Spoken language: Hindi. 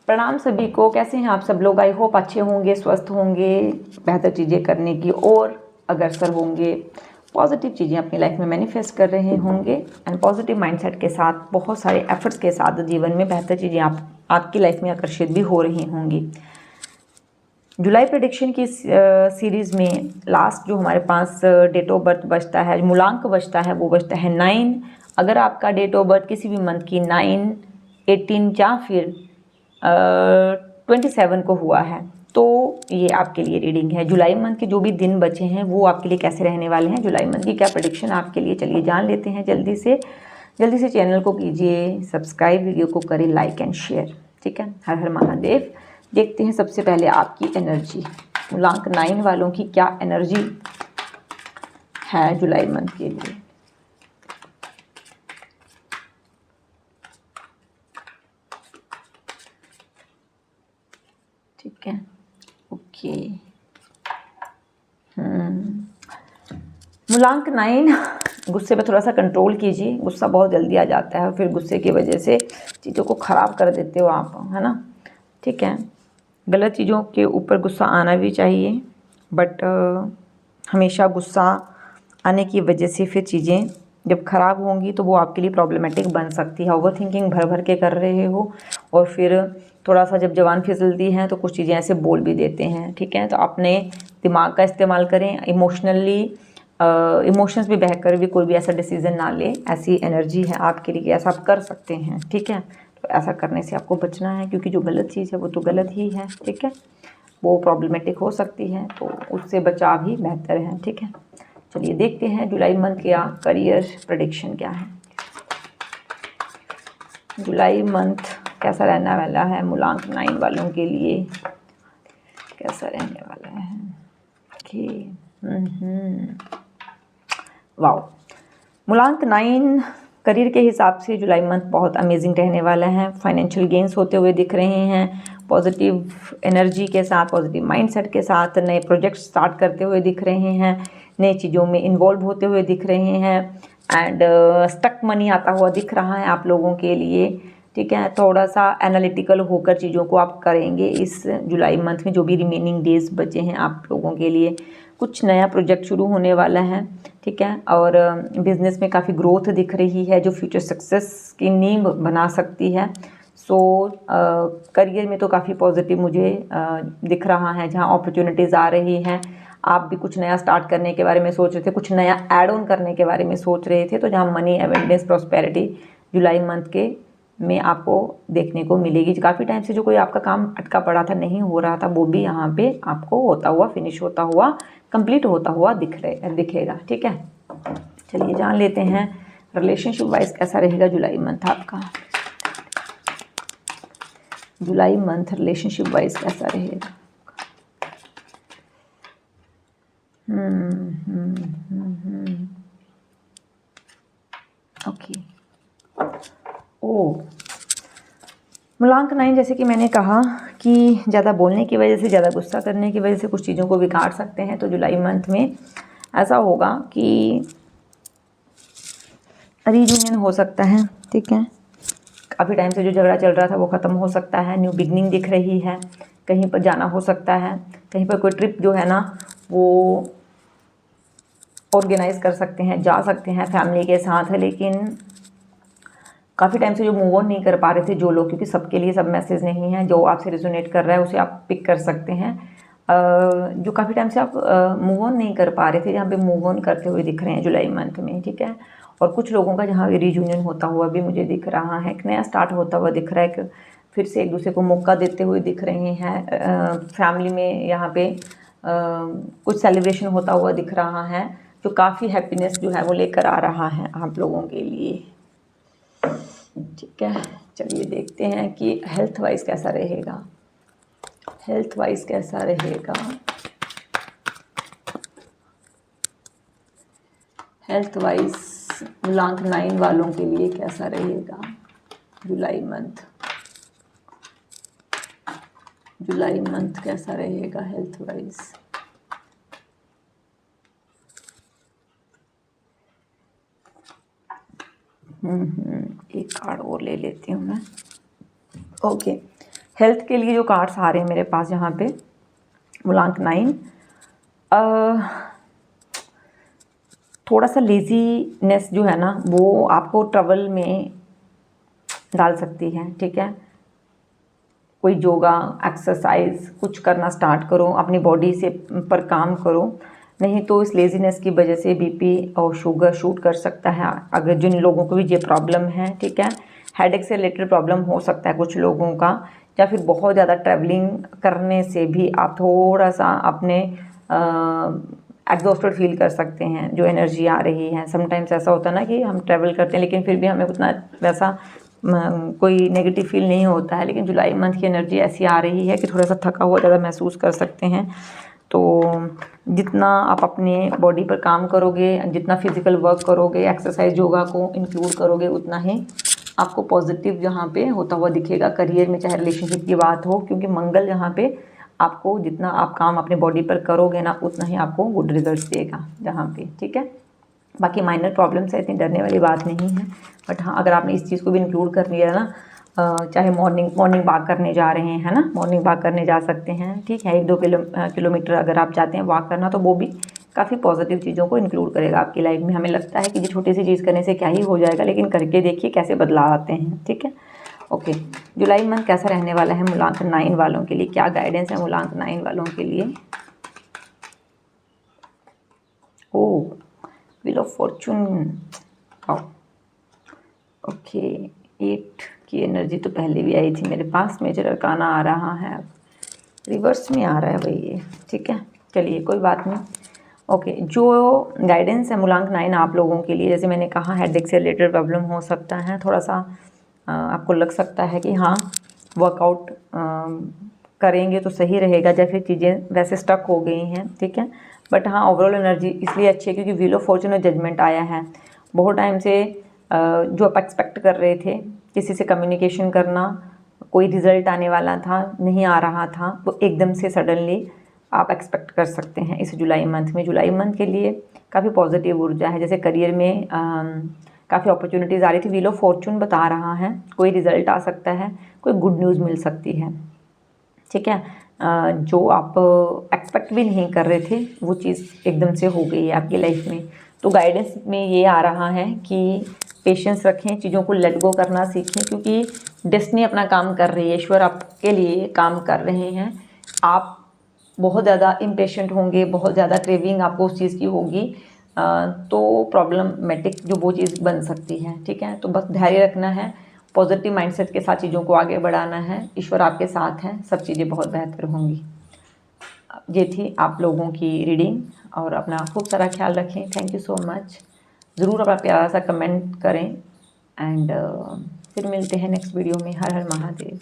प्रणाम सभी को, कैसे हैं आप सब लोग। आई होप अच्छे होंगे, स्वस्थ होंगे, बेहतर चीज़ें करने की और अग्रसर होंगे, पॉजिटिव चीज़ें अपनी लाइफ में मैनिफेस्ट कर रहे होंगे एंड पॉजिटिव माइंडसेट के साथ, बहुत सारे एफर्ट्स के साथ जीवन में बेहतर चीज़ें आपकी लाइफ में आकर्षित भी हो रही होंगी। जुलाई प्रेडिक्शन की सीरीज़ में लास्ट जो हमारे पास डेट ऑफ बर्थ बचता है, मूलांक बचता है, वो बचता है 9। अगर आपका डेट ऑफ बर्थ किसी भी मंथ की 9, 18 या फिर 27 को हुआ है तो ये आपके लिए रीडिंग है। जुलाई मंथ के जो भी दिन बचे हैं वो आपके लिए कैसे रहने वाले हैं, जुलाई मंथ की क्या प्रेडिक्शन आपके लिए, चलिए जान लेते हैं। जल्दी से चैनल को कीजिए सब्सक्राइब, वीडियो को करें लाइक एंड शेयर, ठीक है। हर हर महादेव। देखते हैं सबसे पहले आपकी एनर्जी, मूलांक 9 वालों की क्या एनर्जी है जुलाई मंथ के लिए। ठीक है, ओके। मूलांक 9, गुस्से पे थोड़ा सा कंट्रोल कीजिए। गुस्सा बहुत जल्दी आ जाता है और फिर गुस्से की वजह से चीज़ों को ख़राब कर देते हो आप, है ना। ठीक है, गलत चीज़ों के ऊपर गुस्सा आना भी चाहिए, बट हमेशा गुस्सा आने की वजह से फिर चीज़ें जब ख़राब होंगी तो वो आपके लिए प्रॉब्लमेटिक बन सकती है। ओवर थिंकिंग भर भर के कर रहे हो और फिर थोड़ा सा जब जवान फिसलती हैं तो कुछ चीज़ें ऐसे बोल भी देते हैं, ठीक है। तो अपने दिमाग का इस्तेमाल करें, इमोशंस भी बहकर भी कोई भी ऐसा डिसीज़न ना ले। ऐसी एनर्जी है आपके लिए, ऐसा आप कर सकते हैं, ठीक है। तो ऐसा करने से आपको बचना है, क्योंकि जो गलत चीज़ है वो तो गलत ही है, ठीक है। वो प्रॉब्लमेटिक हो सकती है, तो उससे बचाव ही बेहतर है, ठीक है। चलिए देखते हैं जुलाई मंथ का करियर प्रेडिक्शन क्या है। जुलाई मंथ कैसा रहने वाला है मूलांक 9 वालों के लिए, कैसा रहने वाला है। वाओ, मूलांक 9 करियर के हिसाब से जुलाई मंथ बहुत अमेजिंग रहने वाला है। फाइनेंशियल गेन्स होते हुए दिख रहे हैं, पॉजिटिव एनर्जी के साथ, पॉजिटिव माइंडसेट के साथ नए प्रोजेक्ट स्टार्ट करते हुए दिख रहे हैं, नई चीज़ों में इन्वॉल्व होते हुए दिख रहे हैं एंड स्टक मनी आता हुआ दिख रहा है आप लोगों के लिए, ठीक है। थोड़ा सा एनालिटिकल होकर चीज़ों को आप करेंगे इस जुलाई मंथ में, जो भी रिमेनिंग डेज बचे हैं आप लोगों के लिए। कुछ नया प्रोजेक्ट शुरू होने वाला है, ठीक है। और बिज़नेस में काफ़ी ग्रोथ दिख रही है जो फ्यूचर सक्सेस की नींव बना सकती है। सो करियर में तो काफ़ी पॉजिटिव मुझे दिख रहा है, जहाँ अपॉर्चुनिटीज़ आ रही हैं। आप भी कुछ नया स्टार्ट करने के बारे में सोच रहे थे, कुछ नया ऐड ऑन करने के बारे में सोच रहे थे, तो जहाँ मनी, एवेंडेंस, प्रॉस्पेरिटी जुलाई मंथ के में आपको देखने को मिलेगी। काफ़ी टाइम से जो कोई आपका काम अटका पड़ा था, नहीं हो रहा था, वो भी यहाँ पे आपको होता हुआ, फिनिश होता हुआ, कंप्लीट होता हुआ दिखेगा, ठीक है। चलिए जान लेते हैं रिलेशनशिप वाइज कैसा रहेगा जुलाई मंथ आपका। जुलाई मंथ रिलेशनशिप वाइज कैसा रहेगा। ओके, ओ मूलांक 9, जैसे कि मैंने कहा कि ज़्यादा बोलने की वजह से, ज़्यादा गुस्सा करने की वजह से कुछ चीज़ों को बिगाड़ सकते हैं। तो जुलाई मंथ में ऐसा होगा कि रीयूनियन हो सकता है, ठीक है। काफ़ी टाइम से जो झगड़ा चल रहा था वो ख़त्म हो सकता है, न्यू बिगनिंग दिख रही है, कहीं पर जाना हो सकता है, कहीं पर कोई ट्रिप जो है ना वो ऑर्गेनाइज कर सकते हैं, जा सकते हैं फैमिली के साथ। लेकिन काफ़ी टाइम से जो मूव ऑन नहीं कर पा रहे थे जो लोग, क्योंकि सबके लिए सब मैसेज नहीं है, जो आपसे रिजोनेट कर रहा है उसे आप पिक कर सकते हैं। जो काफ़ी टाइम से आप मूव ऑन नहीं कर पा रहे थे, जहाँ पे मूव ऑन करते हुए दिख रहे हैं जुलाई मंथ में, ठीक है। और कुछ लोगों का जहाँ रीयूनियन होता हुआ भी मुझे दिख रहा है, एक नया स्टार्ट होता हुआ दिख रहा है, कि फिर से एक दूसरे को मौका देते हुए दिख रहे हैं। फैमिली में यहाँ पे कुछ सेलिब्रेशन होता हुआ दिख रहा है, जो काफ़ी हैप्पीनेस जो है वो लेकर आ रहा है आप लोगों के लिए, ठीक है। चलिए देखते हैं कि हेल्थ वाइज कैसा रहेगा। हेल्थ वाइज कैसा रहेगा, हेल्थ वाइज मूलांक 9 वालों के लिए कैसा रहेगा जुलाई मंथ। जुलाई मंथ कैसा रहेगा हेल्थ वाइज। एक कार्ड और ले लेती हूँ मैं। ओके, हेल्थ के लिए जो कार्ड्स आ रहे हैं मेरे पास यहाँ पे, मूलांक 9, थोड़ा सा लेजीनेस जो है ना वो आपको ट्रबल में डाल सकती है, ठीक है। कोई योगा एक्सरसाइज कुछ करना स्टार्ट करो, अपनी बॉडी से पर काम करो, नहीं तो इस लेजीनेस की वजह से बीपी और शुगर शूट कर सकता है। अगर जिन लोगों को भी ये प्रॉब्लम है, ठीक है, हेडेक से रिलेटेड प्रॉब्लम हो सकता है कुछ लोगों का, या फिर बहुत ज़्यादा ट्रैवलिंग करने से भी आप थोड़ा सा अपने एग्जॉस्टेड फील कर सकते हैं, जो एनर्जी आ रही है। समटाइम्स ऐसा होता है ना कि हम ट्रैवल करते हैं लेकिन फिर भी हमें उतना वैसा कोई नेगेटिव फील नहीं होता है, लेकिन जुलाई मंथ की एनर्जी ऐसी आ रही है कि थोड़ा सा थका हुआ ज़्यादा महसूस कर सकते हैं। तो जितना आप अपने बॉडी पर काम करोगे, जितना फिजिकल वर्क करोगे, एक्सरसाइज योगा को इंक्लूड करोगे, उतना ही आपको पॉजिटिव जहाँ पे होता हुआ दिखेगा करियर में, चाहे रिलेशनशिप की बात हो, क्योंकि मंगल यहाँ पे आपको जितना आप काम अपने बॉडी पर करोगे ना उतना ही आपको गुड रिजल्ट देगा जहाँ पे, ठीक है। बाकी माइनर प्रॉब्लम्स है, इतनी डरने वाली बात नहीं है। बट हाँ, अगर आपने इस चीज़ को भी इंक्लूड कर लिया ना, चाहे मॉर्निंग वॉक करने जा रहे हैं, है ना, मॉर्निंग वॉक करने जा सकते हैं, ठीक है। 1-2 किलोमीटर अगर आप चाहते हैं वॉक करना, तो वो भी काफ़ी पॉजिटिव चीज़ों को इंक्लूड करेगा आपकी लाइफ में। हमें लगता है कि ये छोटी सी चीज़ करने से क्या ही हो जाएगा, लेकिन करके देखिए कैसे बदलाव आते हैं, ठीक है। ओके, जुलाई मंथ कैसा रहने वाला है मूलांक 9 वालों के लिए, क्या गाइडेंस है मूलांक 9 वालों के लिए। ओह, व्हील ऑफ फॉर्चून, ओके, 8 की एनर्जी तो पहले भी आई थी मेरे पास। मेजर अरकाना आ रहा है, रिवर्स में आ रहा है भाई ये, ठीक है, चलिए कोई बात नहीं। ओके, जो गाइडेंस है मूलांक 9 आप लोगों के लिए, जैसे मैंने कहा हेडेक से रिलेटेड प्रॉब्लम हो सकता है, थोड़ा सा आपको लग सकता है कि हाँ वर्कआउट करेंगे तो सही रहेगा, या फिर चीज़ें वैसे स्टक हो गई हैं, ठीक है। बट हाँ, ओवरऑल एनर्जी इसलिए अच्छी है क्योंकि व्हील ऑफ फॉर्चून और जजमेंट आया है। बहुत टाइम से जो आप एक्सपेक्ट कर रहे थे, किसी से कम्युनिकेशन करना, कोई रिजल्ट आने वाला था, नहीं आ रहा था, तो एकदम से सडनली आप एक्सपेक्ट कर सकते हैं इस जुलाई मंथ में। जुलाई मंथ के लिए काफ़ी पॉजिटिव ऊर्जा है, जैसे करियर में काफ़ी अपॉर्चुनिटीज़ आ रही थी। व्हील ऑफ फॉर्चून बता रहा है कोई रिजल्ट आ सकता है, कोई गुड न्यूज़ मिल सकती है, ठीक है। जो आप एक्सपेक्ट भी नहीं कर रहे थे वो चीज़ एकदम से हो गई है आपकी लाइफ में। तो गाइडेंस में ये आ रहा है कि पेशेंस रखें, चीज़ों को लेट गो करना सीखें, क्योंकि डेस्टिनी अपना काम कर रही है, ईश्वर आपके लिए काम कर रहे हैं। आप बहुत ज़्यादा इम्पेशेंट होंगे, बहुत ज़्यादा क्रेविंग आपको उस चीज़ की होगी, तो प्रॉब्लमेटिक जो वो चीज़ बन सकती है, ठीक है। तो बस धैर्य रखना है, पॉजिटिव माइंडसेट के साथ चीज़ों को आगे बढ़ाना है, ईश्वर आपके साथ हैं, सब चीज़ें बहुत बेहतर होंगी। ये थी आप लोगों की रीडिंग, और अपना खूब सारा ख्याल रखें। Thank you so much. ज़रूर अपना प्यारा सा कमेंट करें, एंड फिर मिलते हैं नेक्स्ट वीडियो में। हर हर महादेव।